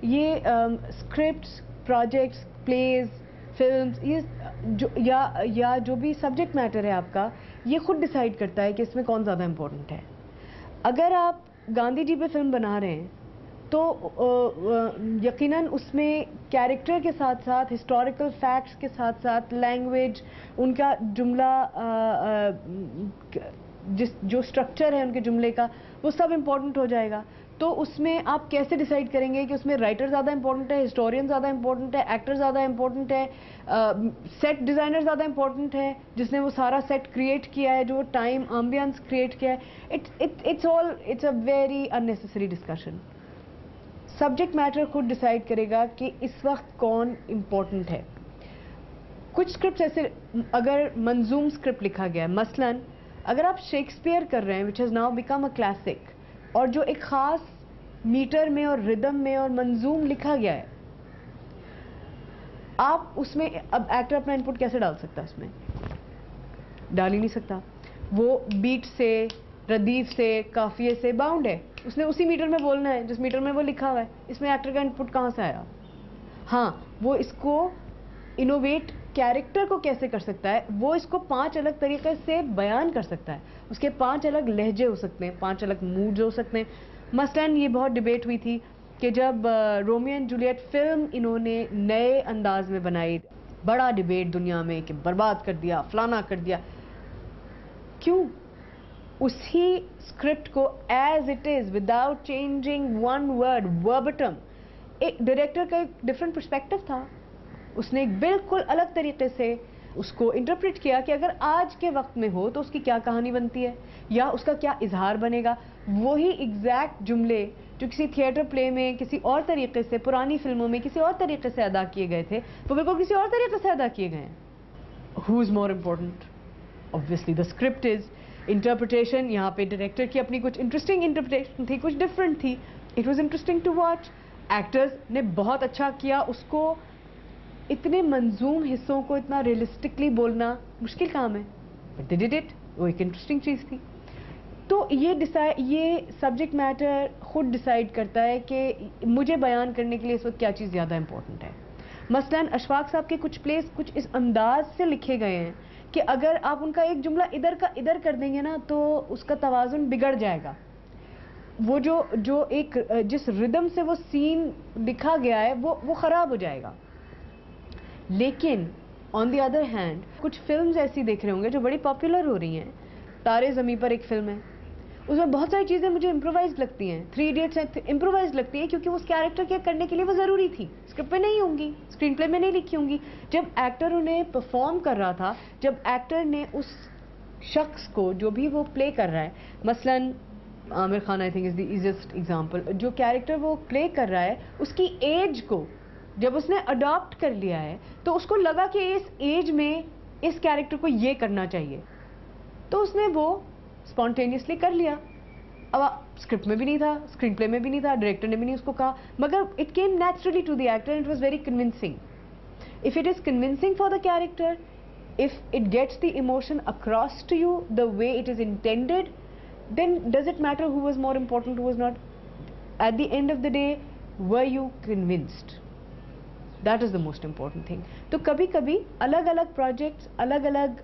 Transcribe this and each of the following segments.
ये scripts, projects, pledge, films, ये जो या जो भी सब्जेक्ट मैटर है आपका, ये खुद डिसाइड करता है कि इसमें कौन ज़्यादा इम्पोर्टेंट है। अगर आप गांधी जी पे फिल्म बना रहे हैं तो यकीनन उसमें कैरेक्टर के साथ साथ हिस्टोरिकल फैक्ट्स के साथ साथ लैंग्वेज, उनका जुमला, जो स्ट्रक्चर है उनके जुमले का, वो सब इम्पोर्टेंट हो जाएगा। तो उसमें आप कैसे डिसाइड करेंगे कि उसमें राइटर ज़्यादा इंपॉर्टेंट है, हिस्टोरियन ज़्यादा इंपॉर्टेंट है, एक्टर ज़्यादा इंपॉर्टेंट है, सेट डिज़ाइनर ज़्यादा इंपॉर्टेंट है जिसने वो सारा सेट क्रिएट किया है, जो टाइम एम्बियंस क्रिएट किया है। It's a very unnecessary discussion. Subject matter खुद डिसाइड करेगा कि इस वक्त कौन इम्पोर्टेंट है। कुछ स्क्रिप्ट ऐसे, अगर मंजूम स्क्रिप्ट लिखा गया है, मसलन अगर आप शेक्सपियर कर रहे हैं which has now become a classic, और जो एक ख़ास मीटर में और रिदम में और मंजूम लिखा गया है, आप उसमें अब एक्टर अपना इनपुट कैसे डाल सकता है? उसमें डाल ही नहीं सकता। वो बीट से, रदीफ से, काफिये से बाउंड है, उसने उसी मीटर में बोलना है जिस मीटर में वो लिखा हुआ है। इसमें एक्टर का इनपुट कहाँ से आया? हाँ, वो इसको इनोवेट कैरेक्टर को कैसे कर सकता है, वो इसको 5 अलग तरीके से बयान कर सकता है। उसके 5 अलग लहजे हो सकते हैं, 5 अलग मूड्स हो सकते हैं। मसलन ये बहुत डिबेट हुई थी कि जब रोमियो एंड जूलियट फिल्म इन्होंने नए अंदाज में बनाई, बड़ा डिबेट दुनिया में कि बर्बाद कर दिया, फलाना कर दिया। क्यों? उसी स्क्रिप्ट को as it is without changing one word verbatim, एक डायरेक्टर का एक डिफरेंट पर्सपेक्टिव था, उसने एक बिल्कुल अलग तरीके से उसको इंटरप्रेट किया कि अगर आज के वक्त में हो तो उसकी क्या कहानी बनती है या उसका क्या इजहार बनेगा। वही एग्जैक्ट जुमले जो किसी थिएटर प्ले में किसी और तरीके से, पुरानी फिल्मों में किसी और तरीके से अदा किए गए थे, वो बिल्कुल किसी और तरीके से अदा किए गए हैं। Who is more important? Obviously the script is. Interpretation, यहाँ पे डायरेक्टर की अपनी कुछ इंटरेस्टिंग इंटरप्रिटेशन थी, कुछ डिफरेंट थी, it was interesting to watch. Actors ने बहुत अच्छा किया, उसको इतने मंजूम हिस्सों को इतना रियलिस्टिकली बोलना मुश्किल काम है, बट दे डिड इट। वो एक इंटरेस्टिंग चीज़ थी। तो ये सब्जेक्ट मैटर खुद डिसाइड करता है कि मुझे बयान करने के लिए इस वक्त क्या चीज़ ज़्यादा इंपॉर्टेंट है। मसलन अशफाक साहब के कुछ प्लेस कुछ इस अंदाज से लिखे गए हैं कि अगर आप उनका एक जुमला इधर का इधर कर देंगे ना तो उसका तवाज़ुन बिगड़ जाएगा। वो जो एक जिस रिदम से वो सीन लिखा गया है वो ख़राब हो जाएगा। लेकिन ऑन द अदर हैंड कुछ फिल्म्स ऐसी देख रहे होंगे जो बड़ी पॉपुलर हो रही हैं। तारे ज़मीं पर एक फिल्म है, उसमें बहुत सारी चीज़ें मुझे इम्प्रोवाइज लगती हैं। 3 इडियट्स इम्प्रोवाइज लगती है क्योंकि उस कैरेक्टर के करने के लिए वो ज़रूरी थी, स्क्रिप्ट में नहीं होंगी, स्क्रीन प्ले में नहीं लिखी होंगी। जब एक्टर उन्हें परफॉर्म कर रहा था, जब एक्टर ने उस शख्स को जो भी वो प्ले कर रहा है, मसलन Aamir Khan I think is the easiest example, जो कैरेक्टर वो प्ले कर रहा है उसकी एज को जब उसने अडॉप्ट कर लिया है तो उसको लगा कि इस एज में इस कैरेक्टर को ये करना चाहिए, तो उसने वो स्पॉन्टेनियसली कर लिया। अब स्क्रिप्ट में भी नहीं था, स्क्रीन प्ले में भी नहीं था, डायरेक्टर ने भी नहीं उसको कहा, मगर it came naturally to the actor and it was very convincing. If it is convincing for the character, if it gets the emotion across to you the way it is intended, then does it matter who was more important, who was not? At the end of the day, were you convinced? That is the most important thing. तो कभी कभी अलग अलग projects अलग अलग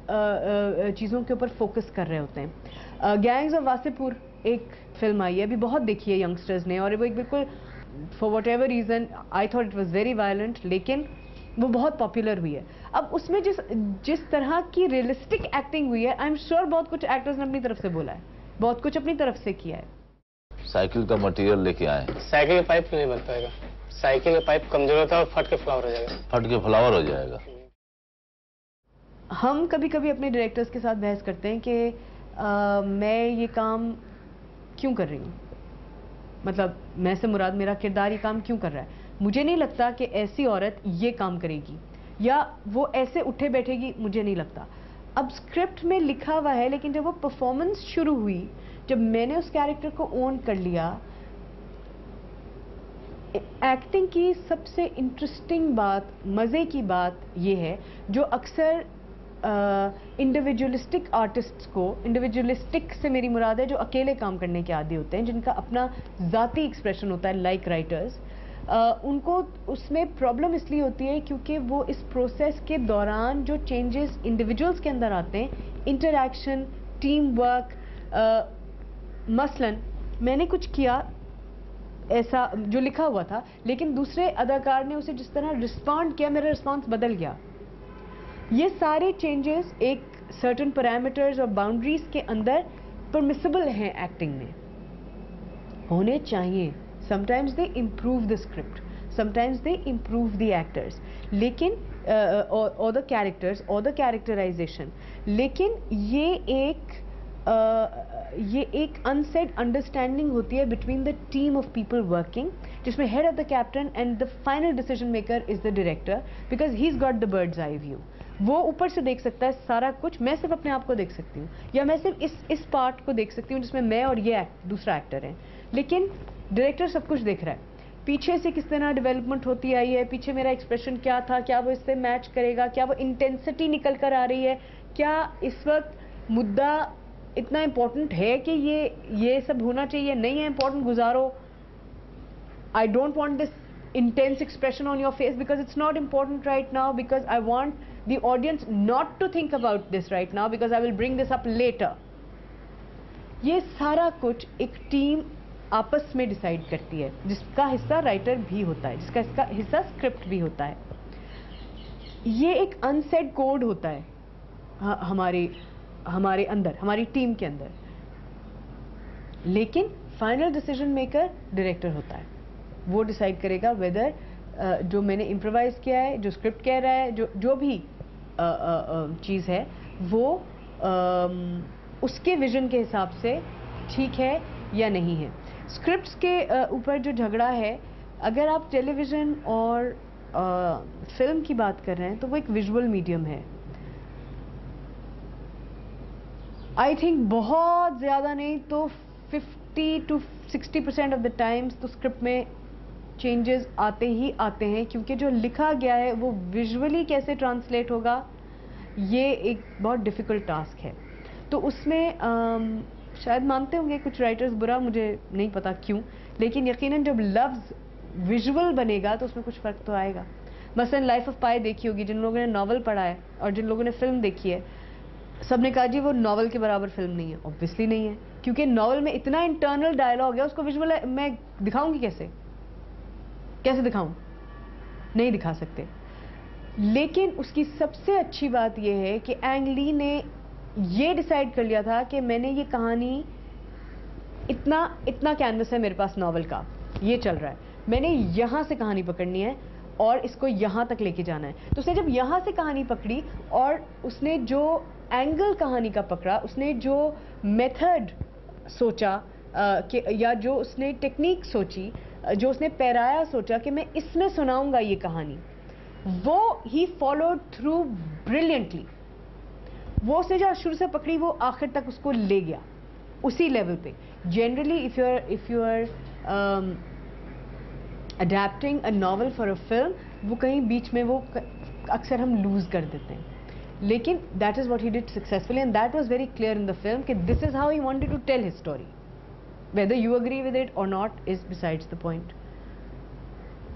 चीज़ों के ऊपर फोकस कर रहे होते हैं। गैंग्स ऑफ वासेपुर एक फिल्म आई है, अभी बहुत देखी है यंगस्टर्स ने, और वो एक बिल्कुल for what ever reason I thought it was very violent, लेकिन वो बहुत पॉपुलर हुई है। अब उसमें जिस तरह की रियलिस्टिक एक्टिंग हुई है, आई एम श्योर बहुत कुछ एक्टर्स ने अपनी तरफ से बोला है, बहुत कुछ अपनी तरफ से किया है। साइकिल का मटेरियल लेके आए। साइकिल का पाइप नहीं बन पाएगा, साइकिल का पाइप कमजोर होता है और फट के फ्लावर हो जाएगा। फट के फ्लावर हो जाएगा। हम कभी कभी अपने डायरेक्टर्स के साथ बहस करते हैं कि मैं ये काम क्यों कर रही हूँ, मतलब मैं से मुराद मेरा किरदार ये काम क्यों कर रहा है। मुझे नहीं लगता कि ऐसी औरत ये काम करेगी या वो ऐसे उठे बैठेगी, मुझे नहीं लगता। अब स्क्रिप्ट में लिखा हुआ है, लेकिन जब वो परफॉर्मेंस शुरू हुई, जब मैंने उस कैरेक्टर को ओन कर लिया, एक्टिंग की सबसे इंटरेस्टिंग बात, मज़े की बात ये है, जो अक्सर इंडिविजुअलिस्टिक आर्टिस्ट्स को, इंडिविजुअलिस्टिक से मेरी मुराद है जो अकेले काम करने के आदी होते हैं, जिनका अपना ज़ाती एक्सप्रेशन होता है, लाइक राइटर्स, उनको उसमें प्रॉब्लम इसलिए होती है क्योंकि वो इस प्रोसेस के दौरान जो चेंजेस इंडिविजुअल्स के अंदर आते हैं, इंटरैक्शन, टीम वर्क, मसलन मैंने कुछ किया ऐसा जो लिखा हुआ था, लेकिन दूसरे अदाकार ने उसे जिस तरह रिस्पॉन्ड किया, मेरा रिस्पॉन्स बदल गया। ये सारे चेंजेस एक सर्टेन पैरामीटर्स और बाउंड्रीज के अंदर परमिसिबल हैं, एक्टिंग में होने चाहिए। Sometimes they improve the script, sometimes they improve the actors, लेकिन और द कैरेक्टर्स और द कैरेक्टराइजेशन, लेकिन ये एक अनसेड अंडरस्टैंडिंग होती है between the team of people working, जिसमें head of the captain and the final decision maker is the director, because he is got the bird's eye view. वो ऊपर से देख सकता है सारा कुछ, मैं सिर्फ अपने आप को देख सकती हूँ, या मैं सिर्फ इस पार्ट को देख सकती हूँ जिसमें मैं और ये दूसरा एक्टर है, लेकिन डायरेक्टर सब कुछ देख रहा है। पीछे से किस तरह डेवलपमेंट होती आई है, पीछे मेरा एक्सप्रेशन क्या था, क्या वो इससे मैच करेगा, क्या वो इंटेंसिटी निकल कर आ रही है, क्या इस वक्त मुद्दा इतना इम्पोर्टेंट है कि ये सब होना चाहिए, नहीं है इम्पोर्टेंट, गुजारो। I don't want this intense expression on your face because it's not important right now, because I want the audience not to think about this right now because I will bring this up later. ये सारा कुछ एक team आपस में decide करती है, जिसका हिस्सा राइटर भी होता है, जिसका हिस्सा स्क्रिप्ट भी होता है। ये एक अनसेड कोड होता है हमारे अंदर, हमारी टीम के अंदर, लेकिन फाइनल डिसीजन मेकर डायरेक्टर होता है। वो डिसाइड करेगा वेदर जो मैंने इम्प्रोवाइज किया है, जो स्क्रिप्ट कह रहा है, जो भी चीज़ है, वो उसके विजन के हिसाब से ठीक है या नहीं है। स्क्रिप्ट्स के ऊपर जो झगड़ा है, अगर आप टेलीविज़न और फिल्म की बात कर रहे हैं तो वो एक विजुअल मीडियम है। आई थिंक बहुत ज़्यादा नहीं तो 50 to 60% ऑफ द टाइम्स तो स्क्रिप्ट में चेंजेस आते ही आते हैं, क्योंकि जो लिखा गया है वो विजुअली कैसे ट्रांसलेट होगा, ये एक बहुत डिफ़िकल्ट टास्क है। तो उसमें शायद मानते होंगे कुछ राइटर्स बुरा, मुझे नहीं पता क्यों, लेकिन यकीनन जब लफ्ज़ विजुअल बनेगा तो उसमें कुछ फ़र्क तो आएगा। मसलन लाइफ ऑफ पाई देखी होगी, जिन लोगों ने नॉवल पढ़ा है और जिन लोगों ने फिल्म देखी है, सब ने कहा जी वो नॉवल के बराबर फिल्म नहीं है। ऑब्वियसली नहीं है, क्योंकि नॉवल में इतना इंटरनल डायलॉग है, उसको विजुअल मैं दिखाऊंगी कैसे दिखाऊं? नहीं दिखा सकते। लेकिन उसकी सबसे अच्छी बात यह है कि एंग ली ने ये डिसाइड कर लिया था कि मैंने ये कहानी, इतना कैनवस है मेरे पास नॉवल का, ये चल रहा है, मैंने यहाँ से कहानी पकड़नी है और इसको यहाँ तक लेके जाना है। तो उसने जब यहाँ से कहानी पकड़ी और उसने जो एंगल कहानी का पकड़ा, उसने जो मेथड सोचा या जो उसने टेक्निक सोची, जो उसने पैराया सोचा कि मैं इसमें सुनाऊंगा ये कहानी, वो ही फॉलोड थ्रू ब्रिलियंटली। वो उसने जो शुरू से पकड़ी वो आखिर तक उसको ले गया उसी लेवल पे। Generally if you are adapting a novel for a film, वो कहीं बीच में वो अक्सर हम लूज कर देते हैं, लेकिन that is what he did successfully and that was very clear in the film कि this is how he wanted to tell his story. Whether you agree with it or not is besides the point.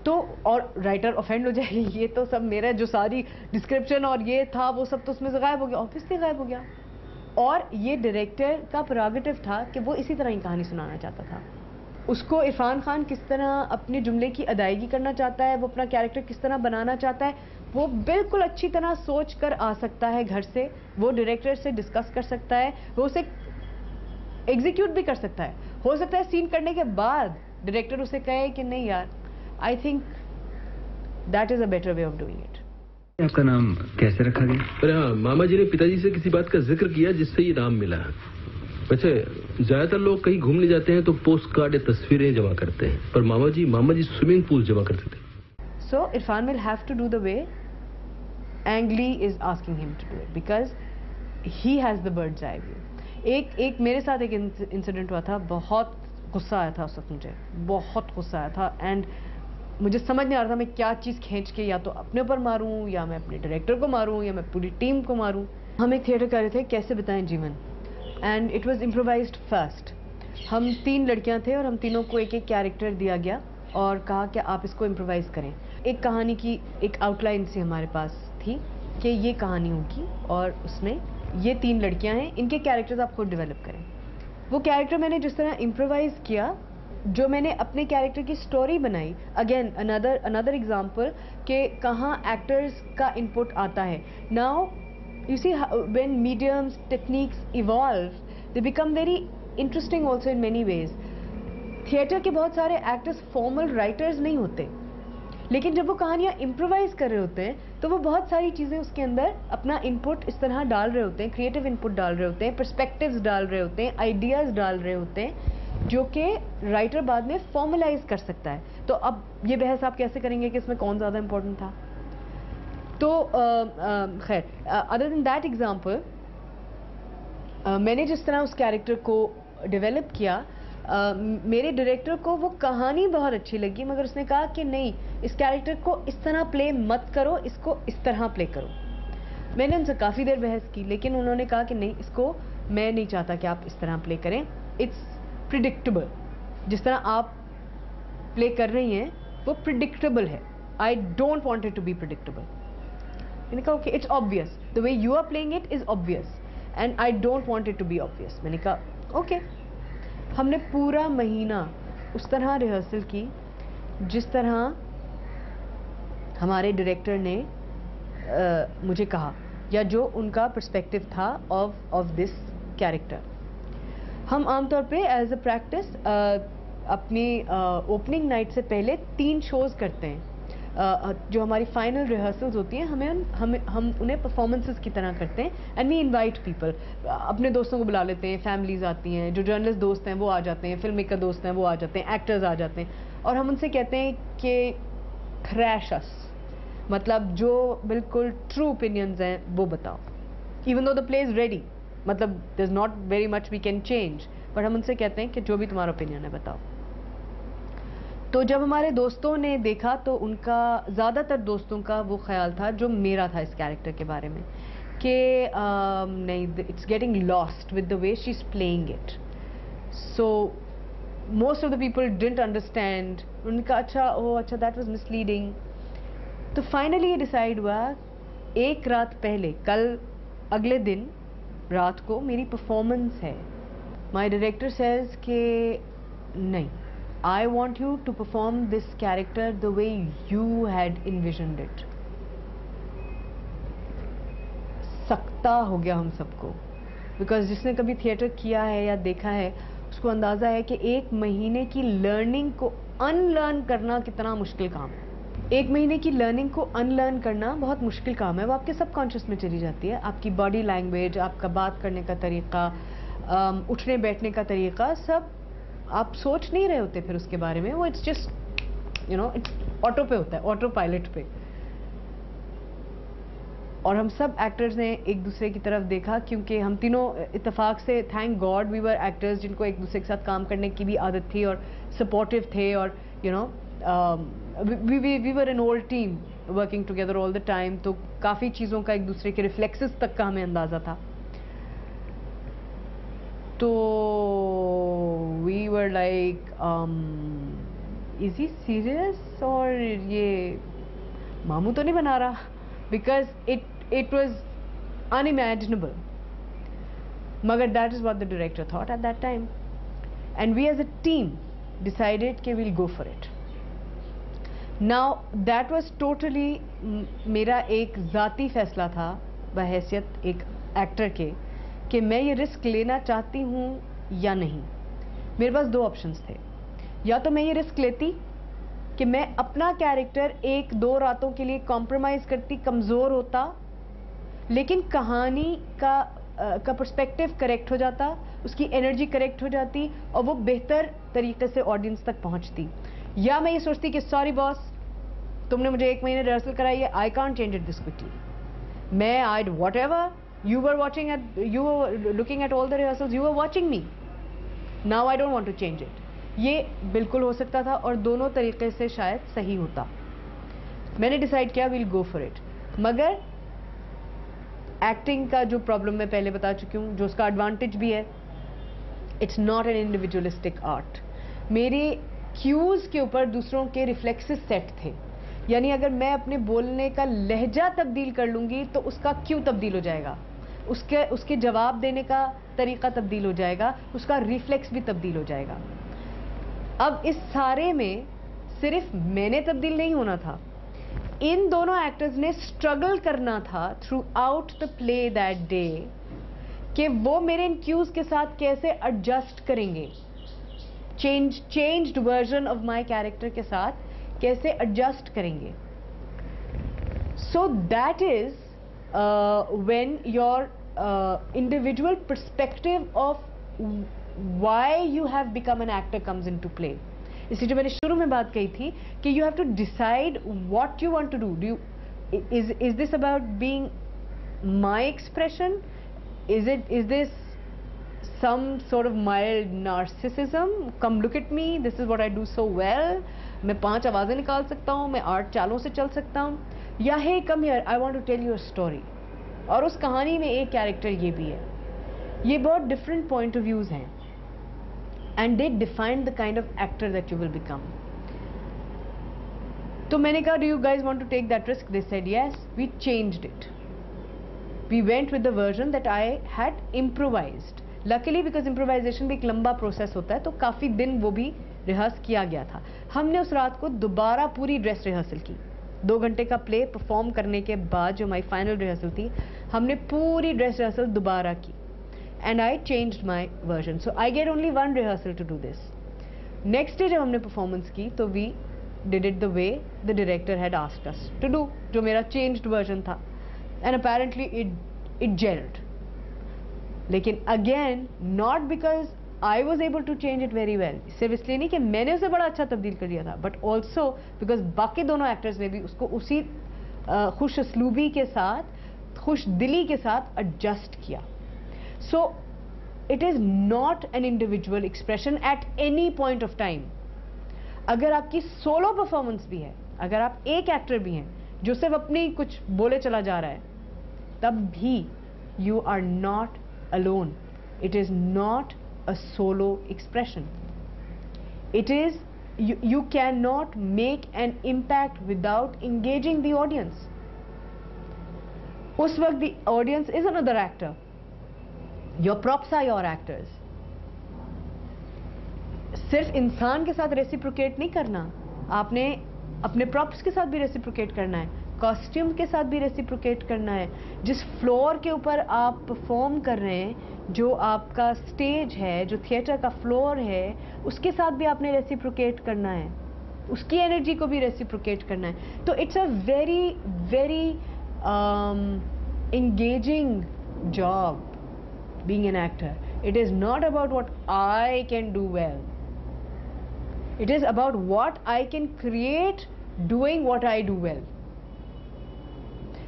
तो और writer offend हो जाए, ये तो सब मेरा जो सारी डिस्क्रिप्शन और ये था वो सब तो उसमें से गायब हो गया, ऑब्वियसली गायब हो गया। और ये डायरेक्टर का प्रेरोगेटिव था कि वो इसी तरह ही कहानी सुनाना चाहता था। उसको इरफान खान किस तरह अपने जुमले की अदायगी करना चाहता है, वो अपना कैरेक्टर किस तरह बनाना चाहता है, वो बिल्कुल अच्छी तरह सोच कर आ सकता है घर से, वो डायरेक्टर से डिस्कस कर सकता है, वो उसे एग्जीक्यूट भी कर सकता है। हो सकता है सीन करने के बाद डायरेक्टर उसे कहे कि नहीं यार, I think that is a better way of doing it. आपका नाम कैसे रखा गया? अरे हाँ, मामा जी ने पिताजी से किसी बात का जिक्र किया जिससे ये नाम मिला। वैसे ज्यादातर लोग कहीं घूमने जाते हैं तो पोस्ट कार्ड या तस्वीरें जमा करते हैं, पर मामा जी स्विमिंग पूल जमा करते थे। So Irfan will have to do the way Ang Lee is asking him to do it, because he has the bird's eye view. एक मेरे साथ एक इंसिडेंट हुआ था, बहुत गुस्सा आया था उस वक्त, मुझे बहुत गुस्सा आया था एंड मुझे समझ नहीं आ रहा था मैं क्या चीज़ खींच के या तो अपने ऊपर मारूं या मैं अपने डायरेक्टर को मारूं या मैं पूरी टीम को मारूं। हम एक थिएटर कर रहे थे, कैसे बताएं जीवन, and it was improvised first. हम 3 लड़कियां थे और हम तीनों को एक एक कैरेक्टर दिया गया और कहा कि आप इसको इम्प्रोवाइज़ करें। एक कहानी की एक आउटलाइन सी हमारे पास थी कि ये कहानी होगी और उसमें ये 3 लड़कियां हैं, इनके कैरेक्टर्स आप खुद डेवलप करें। वो कैरेक्टर मैंने जिस तरह इम्प्रोवाइज़ किया, जो मैंने अपने कैरेक्टर की स्टोरी बनाई, अगेन अनदर एग्जांपल कि कहाँ एक्टर्स का इनपुट आता है। Now you see when mediums techniques evolve they become very interesting also in many ways. Theatre के बहुत सारे एक्टर्स फॉर्मल राइटर्स नहीं होते, लेकिन जब वो कहानियाँ इम्प्रोवाइज कर रहे होते हैं तो वो बहुत सारी चीज़ें उसके अंदर अपना इनपुट इस तरह डाल रहे होते हैं, क्रिएटिव इनपुट डाल रहे होते हैं, पर्सपेक्टिव्स डाल रहे होते हैं, आइडियाज़ डाल रहे होते हैं, जो कि राइटर बाद में फॉर्मलाइज कर सकता है। तो अब ये बहस आप कैसे करेंगे कि इसमें कौन ज़्यादा इम्पोर्टेंट था? तो खैर, अदर देन दैट एग्जाम्पल, मैंने जिस तरह उस कैरेक्टर को डेवलप किया, मेरे डायरेक्टर को वो कहानी बहुत अच्छी लगी, मगर उसने कहा कि नहीं, इस कैरेक्टर को इस तरह प्ले मत करो, इसको इस तरह प्ले करो। मैंने उनसे काफ़ी देर बहस की, लेकिन उन्होंने कहा कि नहीं, इसको मैं नहीं चाहता कि आप इस तरह प्ले करें, इट्स प्रिडिक्टेबल। जिस तरह आप प्ले कर रही हैं वो प्रिडिक्टेबल है, I don't want it to be predictable. मैंने कहा okay, it's obvious, the way you are playing it is obvious and I don't want it to be obvious. मैंने कहा ओके। हमने पूरा महीना उस तरह रिहर्सल की जिस तरह हमारे डायरेक्टर ने मुझे कहा, या जो उनका पर्सपेक्टिव था ऑफ दिस कैरेक्टर। हम आमतौर पे एज अ प्रैक्टिस अपनी ओपनिंग नाइट से पहले 3 शोज़ करते हैं। जो हमारी फाइनल रिहर्सल्स होती हैं, हम उन्हें परफॉर्मेंसेस की तरह करते हैं एंड वी इनवाइट पीपल। अपने दोस्तों को बुला लेते हैं, फैमिलीज आती हैं, जो जर्नलिस्ट दोस्त हैं वो आ जाते हैं, फिल्म मेकर दोस्त हैं वो आ जाते हैं, एक्टर्स आ जाते हैं, और हम उनसे कहते हैं कि थ्रैश अस, मतलब जो बिल्कुल ट्रू ओपिनियंस हैं वो बताओ। Even though the play is ready, मतलब there is not very much we can change, but हम उनसे कहते हैं कि जो भी तुम्हारा ओपिनियन है बताओ। तो जब हमारे दोस्तों ने देखा तो उनका, ज़्यादातर दोस्तों का वो ख्याल था जो मेरा था इस कैरेक्टर के बारे में, कि नहीं, it's getting lost with the way she is playing it. So most of the people didn't understand. उनका अच्छा दैट वाज मिसलीडिंग। तो फाइनली ये डिसाइड हुआ, एक रात पहले, कल अगले दिन रात को मेरी परफॉर्मेंस है। माय डायरेक्टर सेज कि नहीं, I want you to perform this character the way you had envisioned it. सकता हो गया हम सबको, बिकॉज जिसने कभी थिएटर किया है या देखा है उसको अंदाज़ा है कि 1 महीने की लर्निंग को अनलर्न करना कितना मुश्किल काम है। 1 महीने की लर्निंग को अनलर्न करना बहुत मुश्किल काम है। वो आपके सबकॉन्शियस में चली जाती है। आपकी बॉडी लैंग्वेज, आपका बात करने का तरीका, उठने बैठने का तरीका, सब आप सोच नहीं रहे होते फिर उसके बारे में। वो इट्स जस्ट इट्स ऑटो पे होता है, ऑटो पायलट पे। और हम सब एक्टर्स ने एक दूसरे की तरफ देखा, क्योंकि हम तीनों इत्तेफाक से, thank God, we were actors जिनको एक दूसरे के साथ काम करने की भी आदत थी और सपोर्टिव थे, और we were an old team working together all the time. तो काफ़ी चीज़ों का, एक दूसरे के रिफ्लेक्सेस तक का हमें अंदाज़ा था। तो we were like, is he serious, और ये मामू तो नहीं बना रहा, बिकॉज इट वॉज अनइमेजिनेबल। मगर that is what the director thought at that time, and we as a team decided कि we'll go for it. Now that was totally मेरा एक ज़ाती फैसला था बहैसियत एक एक्टर के, कि मैं ये रिस्क लेना चाहती हूँ या नहीं। मेरे पास 2 ऑप्शंस थे। या तो मैं ये रिस्क लेती कि मैं अपना कैरेक्टर 1-2 रातों के लिए कॉम्प्रोमाइज़ करती, कमज़ोर होता, लेकिन कहानी का पर्सपेक्टिव करेक्ट हो जाता, उसकी एनर्जी करेक्ट हो जाती, और वो बेहतर तरीके से ऑडियंस तक पहुँचती। या मैं ये सोचती कि सॉरी बॉस, तुमने मुझे 1 महीने रिहर्सल कराई है, I can't change it this quickly. मैं I whatever, you were looking at all the rehearsals, you were watching me, now I don't want to change it। ये बिल्कुल हो सकता था, और दोनों तरीके से शायद सही होता। मैंने डिसाइड किया we'll go for it। मगर एक्टिंग का जो प्रॉब्लम मैं पहले बता चुकी हूँ, जो उसका एडवांटेज भी है, it's not an individualistic art. मेरी क्यूज के ऊपर दूसरों के रिफ्लेक्सेस सेट थे। यानी अगर मैं अपने बोलने का लहजा तब्दील कर लूंगी तो उसका क्यू तब्दील हो जाएगा, उसके जवाब देने का तरीका तब्दील हो जाएगा, उसका रिफ्लेक्स भी तब्दील हो जाएगा। अब इस सारे में सिर्फ मैंने तब्दील नहीं होना था, इन दोनों एक्टर्स ने स्ट्रगल करना था through out the play that day कि वो मेरे इन क्यूज के साथ कैसे एडजस्ट करेंगे, changed version of my character के साथ कैसे एडजस्ट करेंगे। So that is when your individual perspective of why you have become an actor comes into play. इसलिए जो मैंने शुरू में बात कही थी कि you have to decide what you want to do is this about being my expression, is this some sort of mild narcissism, come look at me, this is what I do so well, मैं 5 आवाजें निकाल सकता हूँ, मैं 8 चालों से चल सकता हूँ, या hey come here I want to tell you a story। और उस कहानी में एक कैरेक्टर ये भी है। ये बहुत डिफरेंट पॉइंट ऑफ व्यूज हैं and they define the kind of actor that you will become। तो मैंने कहा do you guys want to take that risk? They said yes। We changed it, we went with the version that I had improvised। Luckily because improvisation भी एक लंबा process होता है तो काफ़ी दिन वो भी रिहर्स किया गया था। हमने उस रात को दोबारा पूरी ड्रेस रिहर्सल की, 2 घंटे का प्ले परफॉर्म करने के बाद जो हमारी फाइनल रिहर्सल थी हमने पूरी ड्रेस रिहर्सल दोबारा की and I changed my version. So I get only 1 rehearsal to do this. Next day जब हमने परफॉर्मेंस की तो we did it the way the director had asked us to do, जो मेरा चेंज्ड वर्जन था, and apparently it gelled। लेकिन again not because I was able to change it very well, सिर्फ इसलिए नहीं कि मैंने उसे बड़ा अच्छा तब्दील कर दिया था, but also because बाकी दोनों एक्टर्स ने भी उसको उसी खुश असलूबी के साथ, खुश दिली के साथ एडजस्ट किया। So it is not an individual expression at any point of time। अगर आपकी सोलो परफॉर्मेंस भी है, अगर आप एक एक्टर भी हैं जो सिर्फ अपनी कुछ बोले चला जा रहा है, तब भी you are not alone. It is not a solo expression. It is you cannot make an impact without engaging the audience। उस वक्त the audience is another actor, your props are your actors। सिर्फ इंसान के साथ reciprocate नहीं करना, आपने अपने प्रॉप्स के साथ भी रेसिप्रोकेट करना है, कॉस्ट्यूम के साथ भी रेसिप्रोकेट करना है, जिस फ्लोर के ऊपर आप परफॉर्म कर रहे हैं, जो आपका स्टेज है, जो थिएटर का फ्लोर है, उसके साथ भी आपने रेसिप्रोकेट करना है, उसकी एनर्जी को भी रेसिप्रोकेट करना है। तो it's a very very engaging job being an actor। It is not about what I can do well, it is about what I can create doing what I do well।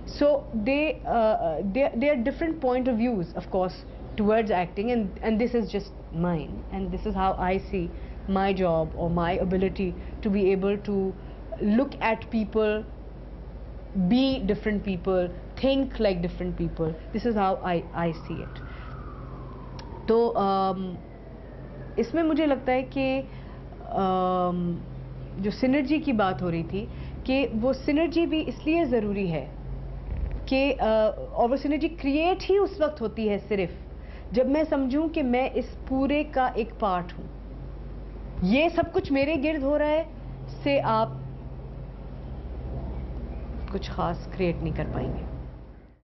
So they are different point of views of course towards acting, and this is just mine, and this is how I see my job or my ability to be able to look at people, be different people, think like different people। This is how I see it। तो इसमें मुझे लगता है कि जो synergy की बात हो रही थी कि वो सिनर्जी भी इसलिए ज़रूरी है कि और वो सिनर्जी क्रिएट ही उस वक्त होती है सिर्फ जब मैं समझूं कि मैं इस पूरे का एक पार्ट हूं। ये सब कुछ मेरे गिर्द हो रहा है से आप कुछ खास क्रिएट नहीं कर पाएंगे।